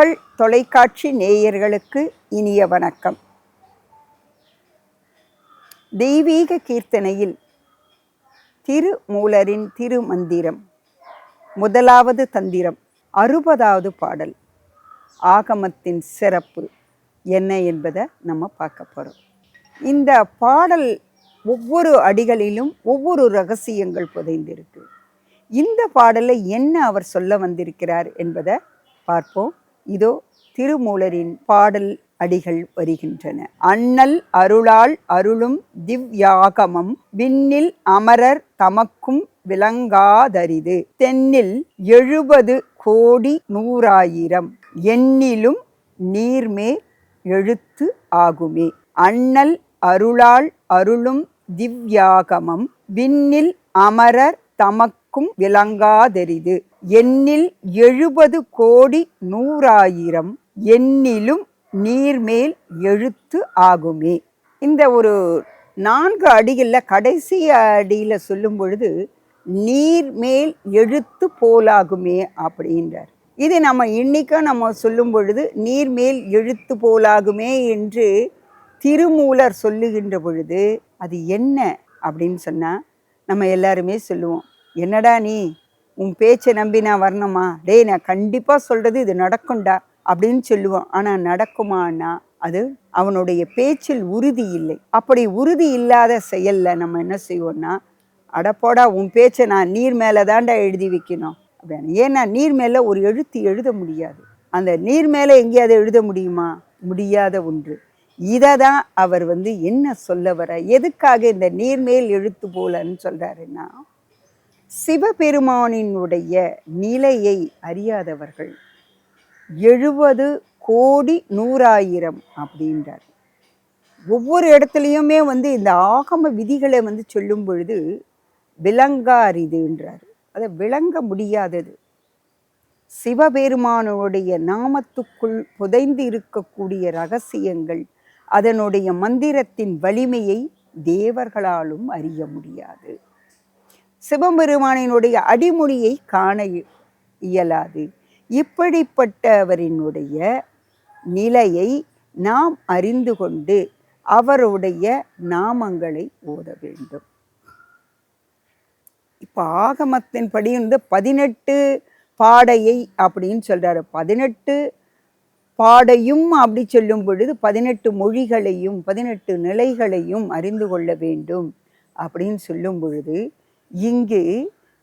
மக்கள் தொலைக்காட்சி நேயர்களுக்கு இனிய வணக்கம். தெய்வீக கீர்த்தனையில் திருமூலரின் திருமந்திரம் முதலாவது தந்திரம் 60வது பாடல். ஆகமத்தின் சிறப்பு என்ன என்பதை நம்ம பார்க்க போகிறோம். இந்த பாடல் ஒவ்வொரு அடிகளிலும் ஒவ்வொரு ரகசியங்கள் புதைந்திருக்கு. இந்த பாடலை என்ன அவர் சொல்ல வந்திருக்கிறார் என்பதை பார்ப்போம். இதோ திருமூலரின் பாடல் அடிகள் வருகின்றன. அண்ணல் அருளால் அருளும் திவ்யாகமம் விண்ணில் அமரர் தமக்கும் விளங்காதரிது தென்னில் 70 கோடி 100,000 எண்ணிலும் நீர்மேல் எழுத்து ஆகுமே. அண்ணல் அருளால் அருளும் திவ்யாகமம் விண்ணில் அமரர் தமக்கும் விளங்காதரிது எண்ணில் 70 கோடி 100,000 எண்ணிலும் நீர்மேல் எழுத்து ஆகுமே. இந்த ஒரு 4 அடிகளில் கடைசி அடியில் சொல்லும் பொழுது நீர்மேல் எழுத்து போலாகுமே அப்படின்றார். இது நம்ம இன்னைக்கும் நம்ம சொல்லும் பொழுது நீர்மேல் எழுத்து போலாகுமே என்று திருமூலர் சொல்லுகின்ற பொழுது அது என்ன அப்படின்னு சொன்னால் நம்ம எல்லாருமே சொல்லுவோம், என்னடா நீ உன் பேச்சை நம்பி நான் வரணுமா, டேய் நான் கண்டிப்பாக சொல்கிறது இது நடக்கும்டா அப்படின்னு சொல்லுவோம். ஆனால் நடக்குமான்னா அது அவனுடைய பேச்சில் உறுதி இல்லை. அப்படி உறுதி இல்லாத செயலில் நம்ம என்ன செய்வோம்னா, அடப்போடா உன் பேச்சை நான் நீர் மேலே தாண்டா எழுதி வைக்கணும் அப்படின்னு. ஏன்னா நீர் மேலே ஒரு எழுத்து எழுத முடியாது. அந்த நீர் மேலே எங்கேயாவது எழுத முடியுமா? முடியாத ஒன்று. இதை தான் அவர் என்ன சொல்ல வர, எதுக்காக இந்த நீர்மேல் எழுத்து போலன்னு சொல்கிறாருன்னா, சிவபெருமானினுடைய நிலையை அறியாதவர்கள் 70 கோடி 100,000 அப்படின்றார். ஒவ்வொரு இடத்துலையுமே இந்த ஆகம விதிகளை சொல்லும் பொழுது விளங்காரிதுன்றார். அதை விளங்க முடியாதது. சிவபெருமானுடைய நாமத்துக்குள் புதைந்து இருக்கக்கூடிய ரகசியங்கள், அதனுடைய மந்திரத்தின் வலிமையை தேவர்களாலும் அறிய முடியாது. சிவபெருமானினுடைய அடிமொழியை காண இயலாது. இப்படிப்பட்டவரினுடைய நிலையை நாம் அறிந்து கொண்டு அவருடைய நாமங்களை ஓத வேண்டும். இப்போ ஆகமத்தின்படி 18 பாடையை அப்படின்னு சொல்றாரு. 18 பாடையும் அப்படி சொல்லும் பொழுது 18 மொழிகளையும் 18 நிலைகளையும் அறிந்து கொள்ள வேண்டும் அப்படின்னு சொல்லும் பொழுது இங்கு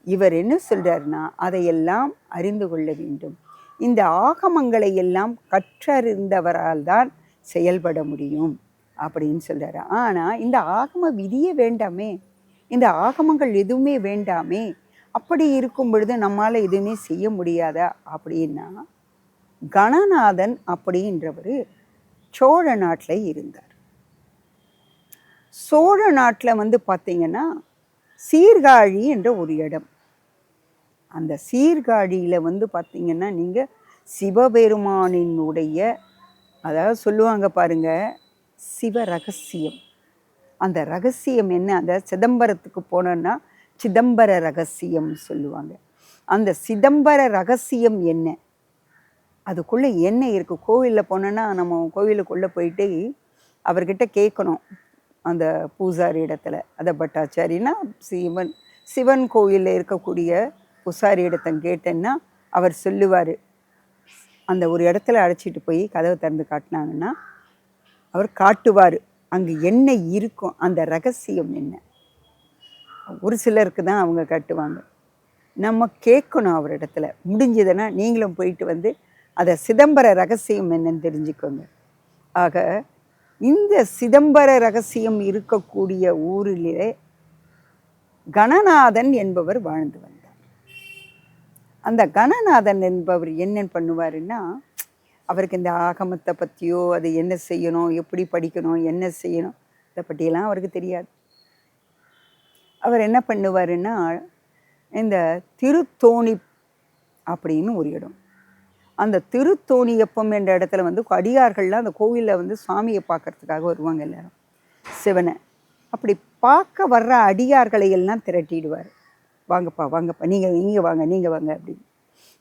இவர் என்ன சொல்றாருன்னா, அதையெல்லாம் அறிந்து கொள்ள வேண்டும். இந்த ஆகமங்களை எல்லாம் கற்றறிந்தவரால் தான் செயல்பட முடியும் அப்படின்னு சொல்றாரு. ஆனால் இந்த ஆகம விதியே வேண்டாமே, இந்த ஆகமங்கள் எதுவுமே வேண்டாமே, அப்படி இருக்கும் பொழுது நம்மால் எதுவுமே செய்ய முடியாதா அப்படின்னா, கணநாதன் அப்படின்றவர் சோழ நாட்டில் இருந்தார். சோழ நாட்டில் பார்த்தீங்கன்னா சீர்காழி என்ற ஒரு இடம். அந்த சீர்காழியில் பார்த்தீங்கன்னா நீங்கள் சிவபெருமானினுடைய, அதாவது சொல்லுவாங்க பாருங்க, சிவ ரகசியம். அந்த ரகசியம் என்ன, அந்த சிதம்பரத்துக்கு போனோன்னா சிதம்பர ரகசியம் சொல்லுவாங்க. அந்த சிதம்பர ரகசியம் என்ன, அதுக்குள்ளே என்ன இருக்குது? கோவிலில் போனோன்னா நம்ம கோவிலுக்குள்ளே போயிட்டு அவர்கிட்ட கேட்கணும். அந்த பூசாரி இடத்துல, அதை பட்டாச்சாரின்னா சிவன் கோயிலில் இருக்கக்கூடிய பூசாரி இடத்தை கேட்டேன்னா அவர் சொல்லுவார். அந்த ஒரு இடத்துல அழைச்சிட்டு போய் கதவை திறந்து காட்டினாங்கன்னா அவர் காட்டுவார் அங்கே என்ன இருக்கும், அந்த ரகசியம் என்ன. ஒரு சிலருக்கு தான் அவங்க காட்டுவாங்க. நம்ம கேட்கணும் அவர் இடத்துல. முடிஞ்சதுன்னா நீங்களும் போயிட்டு அதை சிதம்பர ரகசியம் என்னன்னு தெரிஞ்சுக்கோங்க. ஆக இந்த சிதம்பர ரகசியம் இருக்கக்கூடிய ஊரிலே கணநாதன் என்பவர் வாழ்ந்து வந்தார். அந்த கணநாதன் என்பவர் என்ன பண்ணுவாருன்னா, அவருக்கு இந்த ஆகமத்தை பற்றியோ, அது என்ன செய்யணும், எப்படி படிக்கணும், என்ன செய்யணும், இதை பற்றியெல்லாம் அவருக்கு தெரியாது. அவர் என்ன பண்ணுவாருன்னா, இந்த திருத்தோணி அப்படின்னு ஒரு இடம், அந்த திருத்தோணியப்பம் என்ற இடத்துல அடியார்கள்லாம் அந்த கோவிலில் சுவாமியை பார்க்கறதுக்காக வருவாங்க எல்லாரும், சிவனை. அப்படி பார்க்க வர்ற அடியார்களை எல்லாம் திரட்டிடுவார். வாங்கப்பா நீங்கள் வாங்க அப்படின்னு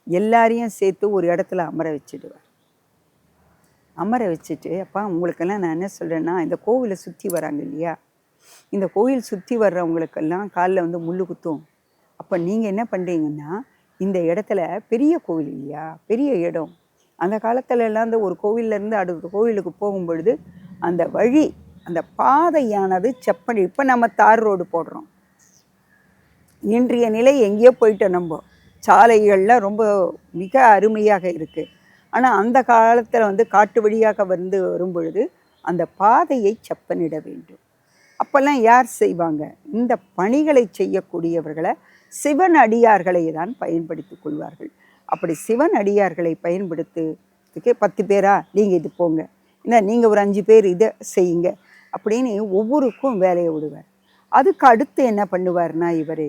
எல்லாரையும் சேர்த்து ஒரு இடத்துல அமர வச்சிடுவார். அமர வச்சுட்டு, அப்பா உங்களுக்கெல்லாம் நான் என்ன சொல்கிறேன்னா, இந்த கோவிலை சுற்றி வராங்க இல்லையா, இந்த கோயில் சுற்றி வர்றவங்களுக்கெல்லாம் காலில் வந்து முள் குத்தும். அப்போ நீங்கள் என்ன பண்ணுறீங்கன்னா, இந்த இடத்துல பெரிய கோவில் இல்லையா, பெரிய இடம். அந்த காலத்துலலாம் அந்த ஒரு கோவிலேருந்து அடுத்த கோவிலுக்கு போகும்பொழுது அந்த வழி, அந்த பாதையானது செப்பனி. இப்போ நம்ம தார் ரோடு போடுறோம். இன்றைய நிலை எங்கேயோ போயிட்டோம். நம்ம சாலைகள்லாம் ரொம்ப மிக அருமையாக இருக்குது. ஆனால் அந்த காலத்தில் வந்து காட்டு வழியாக வரும்பொழுது அந்த பாதையை செப்பனிட வேண்டும். அப்போல்லாம் யார் செய்வாங்க? இந்த பணிகளை செய்யக்கூடியவர்களை சிவன் அடியார்களை தான் பயன்படுத்தி கொள்வார்கள். அப்படி சிவன் அடியார்களை பயன்படுத்துறதுக்கு 10 பேரா நீங்கள் இது போங்க, என்ன நீங்கள் ஒரு 5 பேர் இதை செய்யுங்க அப்படின்னு ஒவ்வொருக்கும் வேலையை விடுவார். அதுக்கு அடுத்து என்ன பண்ணுவார்னா, இவர்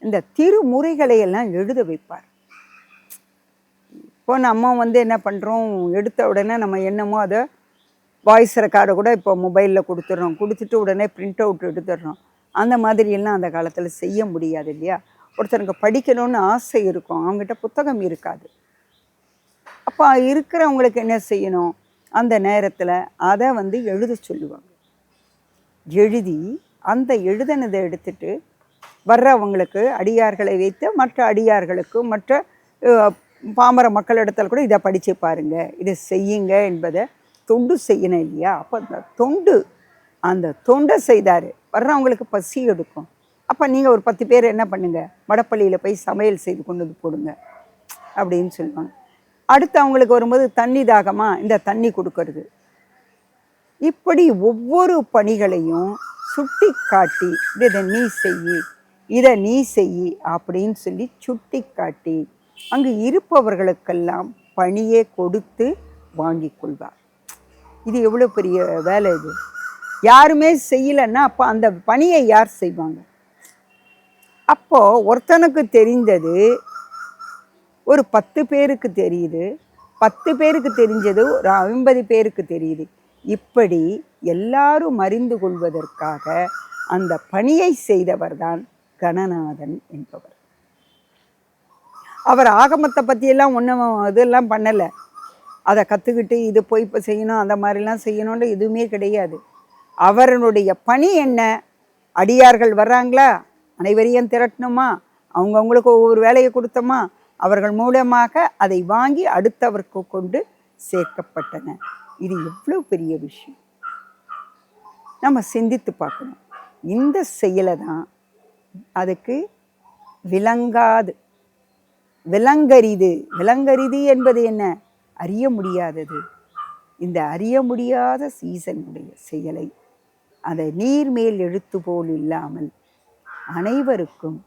இந்த திருமுறைகளை எல்லாம் எழுத வைப்பார். இப்போ நம்ம வந்து என்ன பண்ணுறோம், எடுத்த உடனே நம்ம என்னமோ அதை வாய்ஸ் ரெக்கார்டை கூட இப்போ மொபைலில் கொடுத்துட்றோம், கொடுத்துட்டு உடனே பிரிண்ட் அவுட் எடுத்துடுறோம். அந்த மாதிரியெல்லாம் அந்த காலத்தில் செய்ய முடியாது இல்லையா. ஒருத்தருக்கு படிக்கணும்னு ஆசை இருக்கும், அவங்ககிட்ட புத்தகம் இருக்காது. அப்போ இருக்கிறவங்களுக்கு என்ன செய்யணும், அந்த நேரத்தில் அதை வந்து எழுத சொல்லுவாங்க. எழுதி அந்த எழுதினதை எடுத்துட்டு வர்றவங்களுக்கு அடியார்களை வைத்து மற்ற அடியார்களுக்கு மற்ற பாமர மக்களிடத்தில் கூட இதை படித்து பாருங்கள், இதை செய்யுங்க என்பதை தொண்டு செய்யணும் இல்லையா. அப்போ அந்த தொண்டை செய்தார். வர்றவங்களுக்கு பசி எடுக்கும். அப்போ நீங்கள் ஒரு 10 பேர் என்ன பண்ணுங்கள், வடப்பள்ளியில் போய் சமையல் செய்து கொண்டு வந்து போடுங்க அப்படின்னு சொல்லுவாங்க. அடுத்து அவங்களுக்கு வரும்போது தண்ணி தாகமாக இந்த தண்ணி கொடுக்கறது. இப்படி ஒவ்வொரு பணிகளையும் சுட்டி காட்டி இதை நீ செய் அப்படின்னு சொல்லி சுட்டி காட்டி அங்கு இருப்பவர்களுக்கெல்லாம் பணியை கொடுத்து வாங்கி கொள்வார். இது எவ்வளோ பெரிய வேலை இது. யாருமே செய்யலைன்னா அப்போ அந்த பணியை யார் செய்வாங்க? அப்போது ஒருத்தனுக்கு தெரிந்தது ஒரு 10 பேருக்கு தெரியுது, 10 பேருக்கு தெரிஞ்சது ஒரு 50 பேருக்கு தெரியுது. இப்படி எல்லாரும் அறிந்து கொள்வதற்காக அந்த பணியை செய்தவர் தான் கணநாதன் என்பவர். அவர் ஆகமத்தை பற்றியெல்லாம் ஒன்றும் இதெல்லாம் பண்ணலை. அதை கற்றுக்கிட்டு இது போய் இப்போ செய்யணும் அந்த மாதிரிலாம் செய்யணுன்ற எதுவுமே கிடையாது. அவருடைய பணி என்ன? அடியார்கள் வர்றாங்களா, அனைவரையும் திரட்டணுமா, அவங்கவுங்களுக்கு ஒவ்வொரு வேலையை கொடுத்தோமா, அவர்கள் மூலமாக அதை வாங்கி அடுத்தவருக்கு கொண்டு சேர்க்கப்பட்டன. இது எவ்வளோ பெரிய விஷயம் நம்ம சிந்தித்து பார்க்கணும். இந்த செயலை தான் அதுக்கு விலங்கரிது என்பது என்ன? அறிய முடியாதது. இந்த அறிய முடியாத சீசனுடைய செயலை அதை நீர்மேல் எழுத்து போல் இல்லாமல் அனைவருக்கும்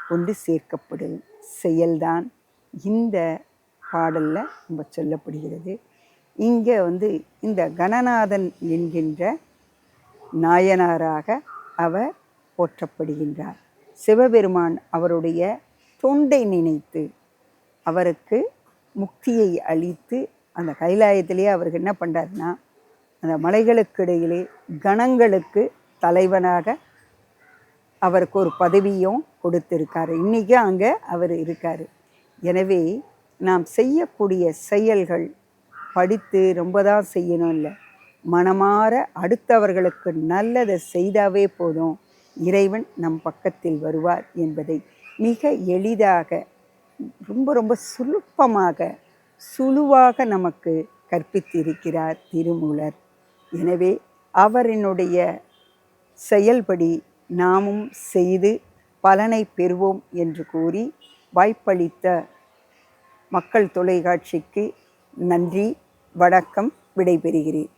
கொண்டு சேர்க்கப்படும் செயல்தான் இந்த பாடலில் நம்ம சொல்லப்படுகிறது. இங்கே வந்து இந்த கணநாதன் என்கின்ற நாயனாராக அவர் போற்றப்படுகின்றார். சிவபெருமான் அவருடைய தொண்டை நினைத்து அவருக்கு முக்தியை அளித்து அந்த கைலாயத்திலேயே அவருக்கு என்ன பண்ணுறாருன்னா, அந்த மலைகளுக்கு இடையிலே கணங்களுக்கு தலைவனாக அவருக்கு ஒரு பதவியும் கொடுத்திருக்காரு. இன்றைக்கும் அங்கே அவர் இருக்கார். எனவே நாம் செய்யக்கூடிய செயல்கள் படித்து ரொம்ப தான் செய்யணும் இல்லை, மனமாற அடுத்தவர்களுக்கு நல்லதை செய்தாவே போதும், இறைவன் நம் பக்கத்தில் வருவார் என்பதை மிக எளிதாக ரொம்ப சுழுவாக நமக்கு கற்பித்திருக்கிறார் திருமூலர். எனவே அவரினுடைய செயல்படி நாமும் செய்து பலனை பெறுவோம் என்று கூறி வாய்ப்பளித்த மக்கள் தொலைக்காட்சிக்கு நன்றி, வணக்கம், விடைபெறுகிறேன்.